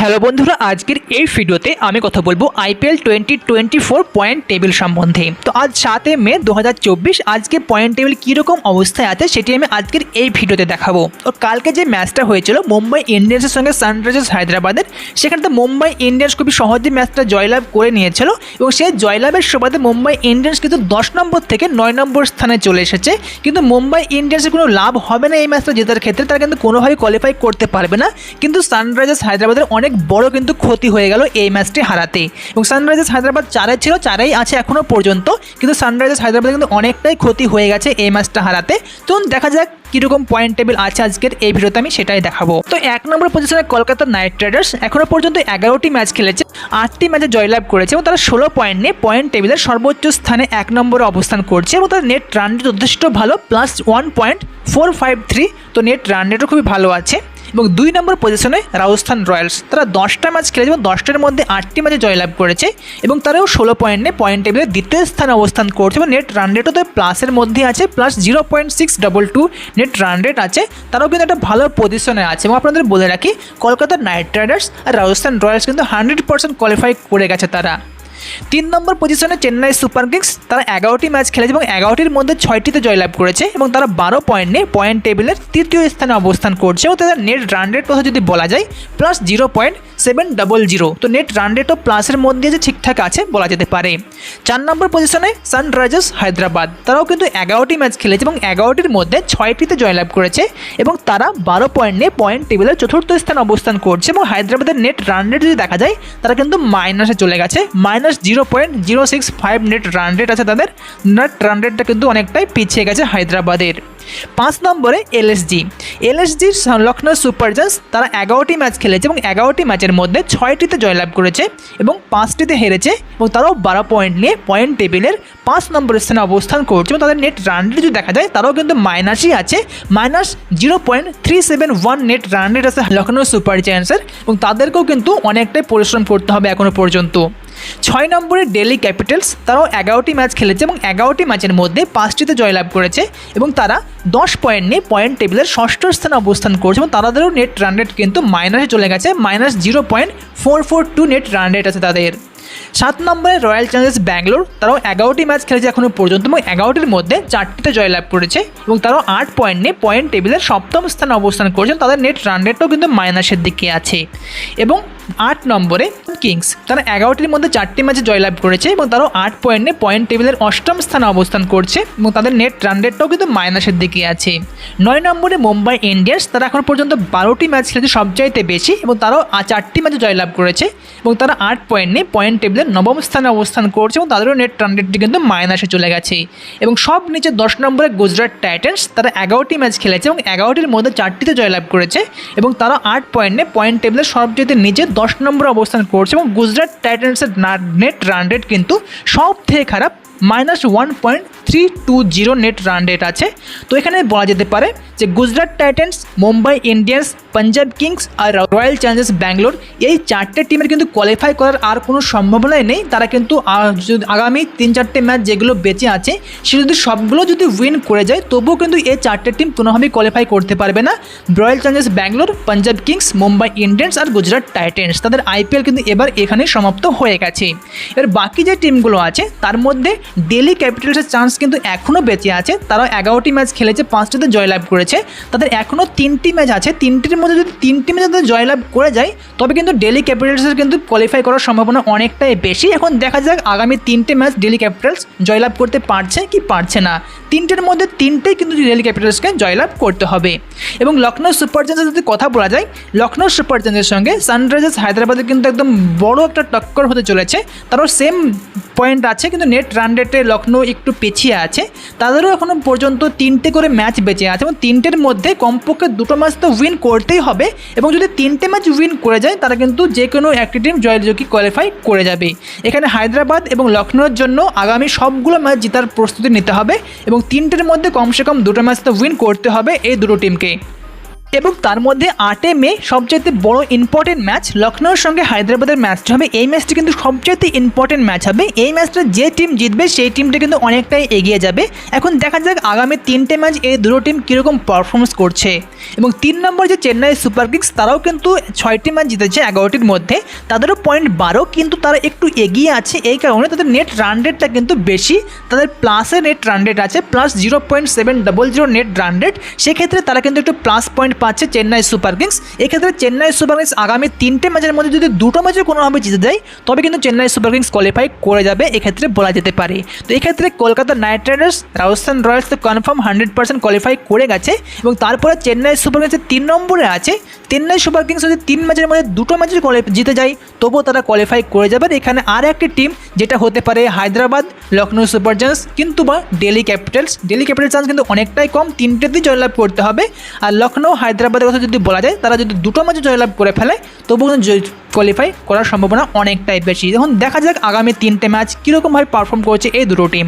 Hello বন্ধুরা, আজকের এই ভিডিওতে আমি কথা বলবো আইপিএল 2024 পয়েন্ট টেবিল সম্বন্ধে। তো আজ 7 মে 2024 আজকে পয়েন্ট টেবিল কীরকম অবস্থায় আছে সেটি আমি আজকের এই ভিডিওতে দেখাবো। তো কালকে যে ম্যাচটা হয়েছিল মুম্বাই ইন্ডিয়ান্সের সঙ্গে সানরাইজার্স হায়দ্রাবাদের, সেখানে তো মুম্বাই ইন্ডিয়ান্স খুবই সহজে ম্যাচটা জয়লাভ করে নিয়েছিল এবং সেই জয়লাভের সুবাদে মুম্বাই ইন্ডিয়ান্স কিন্তু 10 নম্বর থেকে 9 নম্বর স্থানে চলে এসেছে। কিন্তু মুম্বাই ইন্ডিয়ান্সের কোনো লাভ হবে না এই ম্যাচটা জেতার ক্ষেত্রে, তারা কিন্তু কোনোভাবেই কোয়ালিফাই করতে পারবে না। কিন্তু সানরাইজার্স হায়দ্রাবাদের অনেক বড় কিন্তু ক্ষতি হয়ে গেল এই ম্যাচটি হারাতে, এবং সানরাইজার্স হায়দ্রাবাদ 4-এ ছিল, 4-এই আছে এখনও পর্যন্ত। কিন্তু সানরাইজার্স হায়দ্রাবাদের কিন্তু অনেকটাই ক্ষতি হয়ে গেছে এই ম্যাচটা হারাতে। তো দেখা যাক কীরকম পয়েন্ট টেবিল আছে আজকের এই ভিডিওতে আমি সেটাই দেখাবো। তো 1 নম্বর পজিশনে কলকাতা নাইট রাইডার্স এখনও পর্যন্ত 11টি ম্যাচ খেলেছে, 8টি ম্যাচে জয়লাভ করেছে এবং তারা 16 পয়েন্ট নিয়ে পয়েন্ট টেবিলের সর্বোচ্চ স্থানে 1 নম্বরে অবস্থান করছে এবং তাদের নেট রান রেট যথেষ্ট ভালো, +1.453। তো নেট রান রেটও খুবই ভালো আছে। এবং 2 নম্বর পজিশনে রাজস্থান রয়্যালস, তারা 10টা ম্যাচ খেলেছে এবং 10টার মধ্যে 8টি ম্যাচে জয়লাভ করেছে এবং তারাও 16 পয়েন্ট নিয়ে পয়েন্ট টেবিলের দ্বিতীয় স্থানে অবস্থান করছে এবং নেট রান রেটও তো প্লাসের মধ্যে আছে, +0.622 নেট রান রেট আছে। তারাও কিন্তু একটা ভালো পজিশনে আছে। এবং আপনাদের বলে রাখি, কলকাতা নাইট রাইডার্স আর রাজস্থান রয়্যালস কিন্তু 100% কোয়ালিফাই করে গেছে তারা। 3 নম্বর পজিশনে চেন্নাই সুপার কিংস, তারা 11টি ম্যাচ খেলেছে এবং 11টির মধ্যে 6টিতে জয়লাভ করেছে এবং তারা 12 পয়েন্ট নিয়ে পয়েন্ট টেবিলের তৃতীয় স্থানে অবস্থান করছে এবং তাদের নেট রান রেট কথা যদি বলা যায় +0.700। তো নেট রান রেটও প্লাসের মধ্যে যে ঠিকঠাক আছে বলা যেতে পারে। 4 নম্বর পজিশনে সানরাইজার্স হায়দ্রাবাদ, তারাও কিন্তু 11টি ম্যাচ খেলেছে এবং 11টির মধ্যে 6টিতে জয়লাভ করেছে এবং তারা 12 পয়েন্ট নিয়ে পয়েন্ট টেবিলের চতুর্থ স্থানে অবস্থান করছে এবং হায়দ্রাবাদের নেট রান রেট যদি দেখা যায় তারা কিন্তু মাইনাসে চলে গেছে, -0.065 নেট রান রেট আছে তাদের। নেট রান রেটটা কিন্তু অনেকটাই পিছিয়ে গেছে হায়দ্রাবাদের। 5 নম্বরে এলএসজি লখনৌ সুপার জায়ান্টস, তারা 11টি ম্যাচ খেলেছে এবং 11টি ম্যাচের মধ্যে 6টিতে জয়লাভ করেছে এবং 5টিতে হেরেছে এবং তারাও 12 পয়েন্ট নিয়ে পয়েন্ট টেবিলের 5 নম্বর স্থানে অবস্থান করছে এবং তাদের নেট রান রেট যদি দেখা যায় তারাও কিন্তু মাইনাসই আছে, -0.371 নেট রান রেট আছে লখনৌ সুপার জায়ান্টসের এবং তাদেরকেও কিন্তু অনেকটাই পরিশ্রম করতে হবে এখনও পর্যন্ত। 6 নম্বরে দিল্লি ক্যাপিটালস, তারাও 11টি ম্যাচ খেলেছে এবং 11টি ম্যাচের মধ্যে 5টিতে জয়লাভ করেছে এবং তারা 10 পয়েন্ট নিয়ে পয়েন্ট টেবিলের ষষ্ঠ স্থানে অবস্থান করছে এবং তাদেরও নেট রান রেট কিন্তু মাইনাসে চলে গেছে, -0.442 নেট রান রেট আছে তাদের। 7 নম্বরে রয়্যাল চ্যালেঞ্জার্স ব্যাঙ্গালোর, তারাও 11টি ম্যাচ খেলেছে এখনও পর্যন্ত এবং 11টির মধ্যে 4টিতে জয়লাভ করেছে এবং তারাও 8 পয়েন্ট নিয়ে পয়েন্ট টেবিলের সপ্তম স্থানে অবস্থান করছেন। তাদের নেট রান রেটও কিন্তু মাইনাসের দিকে আছে। এবং 8 নম্বরে কিংস, তারা 11টির মধ্যে 4টি ম্যাচে জয়লাভ করেছে এবং তারাও 8 পয়েন্ট নিয়ে পয়েন্ট টেবিলের অষ্টম স্থানে অবস্থান করছে এবং তাদের নেট রান রেটটাও কিন্তু মাইনাসের দিকে আছে। 9 নম্বরে মুম্বাই ইন্ডিয়ান্স, তারা এখন পর্যন্ত 12টি ম্যাচ খেলেছে সবচাইতে বেশি এবং তারাও 4টি ম্যাচে জয়লাভ করেছে এবং তারা 8 পয়েন্ট নিয়ে পয়েন্ট টেবিলের নবম স্থানে অবস্থান করছে এবং তাদেরও নেট রান রেটটি কিন্তু মাইনাসে চলে গেছে। এবং সব নিচে 10 নম্বরে গুজরাট টাইটান্স, তারা 11টি ম্যাচ খেলেছে এবং 11টির মধ্যে 4টিতে জয়লাভ করেছে এবং তারা 8 পয়েন্ট নিয়ে পয়েন্ট টেবিলের সবচেয়ে নিচে 10 নম্বরে অবস্থান করছে এবং গুজরাট টাইটান্সের নেট রান রেট কিন্তু সব থেকে খারাপ, -1.320 নেট রান রেট আছে। তো এখানে বলা যেতে পারে যে Gujarat Titans, Mumbai Indians, Punjab Kings আর রয়্যাল চ্যালেঞ্জার্স ব্যাঙ্গালোর, এই 4টে টিমের কিন্তু কোয়ালিফাই করার আর কোনো সম্ভাবনাই নেই। তারা কিন্তু আগামী 3-4টে ম্যাচ যেগুলো বেঁচে আছে সে যদি সবগুলো যদি উইন করে যায় তবুও কিন্তু এই 4টে টিম কোনোভাবেই কোয়ালিফাই করতে পারবে না। Royal Challengers Bangalore, Punjab Kings, Mumbai Indians আর গুজরাট টাইটান্স, তাদের আইপিএল কিন্তু এবার এখানেই সমাপ্ত হয়ে গেছে। এর বাকি যে টিমগুলো আছে তার মধ্যে দিল্লি ক্যাপিটালসের চান্স কিন্তু এখনও বেঁচে আছে। তারাও 11টি ম্যাচ খেলেছে, 5টিতে জয়লাভ করেছে। তাদের এখনও 3টি ম্যাচ আছে, 3টির মধ্যে যদি 3টি ম্যাচে তাদের জয়লাভ করে যায় তবে কিন্তু দিল্লি ক্যাপিটালসের কিন্তু কোয়ালিফাই করার সম্ভাবনা অনেকটাই বেশি। এখন দেখা যাক আগামী 3টে ম্যাচ দিল্লি ক্যাপিটালস জয়লাভ করতে পারছে কি পারছে না। 3টের মধ্যে 3টেই কিন্তু দিল্লি ক্যাপিটালসকে জয়লাভ করতে হবে। এবং লখনৌ সুপার জায়ান্টসের যদি কথা বলা যায়, লখনৌ সুপার জায়ান্টসের সঙ্গে সানরাইজার্স হায়দ্রাবাদের কিন্তু একদম বড় একটা টক্কর হতে চলেছে। তারাও সেম পয়েন্ট আছে কিন্তু নেট রান রেটে লখনৌ একটু পিছিয়ে আছে। তাদেরও এখনও পর্যন্ত 3টে করে ম্যাচ বেঁচে আছে এবং 3টের মধ্যে কমপক্ষে 2টো ম্যাচ তো উইন করতেই হবে এবং যদি 3টে ম্যাচ উইন করে যায় তারা কিন্তু যে কোনো একটি টিম জয়যোগী কোয়ালিফাই করে যাবে। এখানে হায়দ্রাবাদ এবং লখনৌর জন্য আগামী সবগুলো ম্যাচ জেতার প্রস্তুতি নিতে হবে এবং 3টের মধ্যে কমসে কম 2টো ম্যাচ তো উইন করতে হবে এই দুটো টিমকে। এবং তার মধ্যে 8 মে সবচাইতে বড় ইম্পর্টেন্ট ম্যাচ লখনৌর সঙ্গে হায়দ্রাবাদের ম্যাচটা হবে। এই ম্যাচটা কিন্তু সবচাইতে ইম্পর্টেন্ট ম্যাচ হবে। এই ম্যাচটা যে টিম জিতবে সেই টিমটা কিন্তু অনেকটাই এগিয়ে যাবে। এখন দেখা যাক আগামী 3টে ম্যাচ এই দুটো টিম কীরকম পারফরমেন্স করছে। এবং 3 নম্বর যে চেন্নাই সুপার কিংস, তারাও কিন্তু 6টি ম্যাচ জিতেছে 11টির মধ্যে, তাদেরও পয়েন্ট 12, কিন্তু তারা একটু এগিয়ে আছে। এই কারণে তাদের নেট রান রেটটা কিন্তু বেশি, তাদের প্লাসে নেট রান রেট আছে প্লাস 0.700 নেট রান রেট। সেক্ষেত্রে তারা কিন্তু একটু প্লাস পয়েন্ট পাচ্ছে চেন্নাই সুপার কিংস। এক্ষেত্রে চেন্নাই সুপার কিংস আগামী 3টে ম্যাচের মধ্যে যদি 2টো ম্যাচে কোনোভাবে জিতে যায় তবে কিন্তু চেন্নাই সুপার কিংস কোয়ালিফাই করে যাবে, এক্ষেত্রে বলা যেতে পারে। তো এক্ষেত্রে Kolkata night Riders, Rajasthan Royals তো কনফার্ম 100% কোয়ালিফাই করে গেছে। এবং তারপরে চেন্নাই সুপার কিংসের 3 নম্বরে আছে। চেন্নাই সুপার কিংস যদি 3 ম্যাচের মধ্যে 2টো ম্যাচে জিতে যায় তবুও তারা কোয়ালিফাই করে যাবে। এখানে আর একটি টিম যেটা হতে পারে হায়দ্রাবাদ, লখনৌ সুপার জায়ান্টস কিন্তু বা Delhi Capitals. Delhi Capitals chance কিন্তু অনেকটাই কম, 3টেতেই জয়লাভ করতে হবে। আর লখনৌ হায়দ্রাবাদের কথা যদি বলা যায়, তারা যদি 2টো ম্যাচে জয়লাভ করে ফেলে তবুও কিন্তু কোয়ালিফাই করার সম্ভাবনা অনেকটাই বেশি। এখন দেখা যাক আগামী 3টে ম্যাচ কীরকমভাবে পারফর্ম করছে এই দুটো টিম।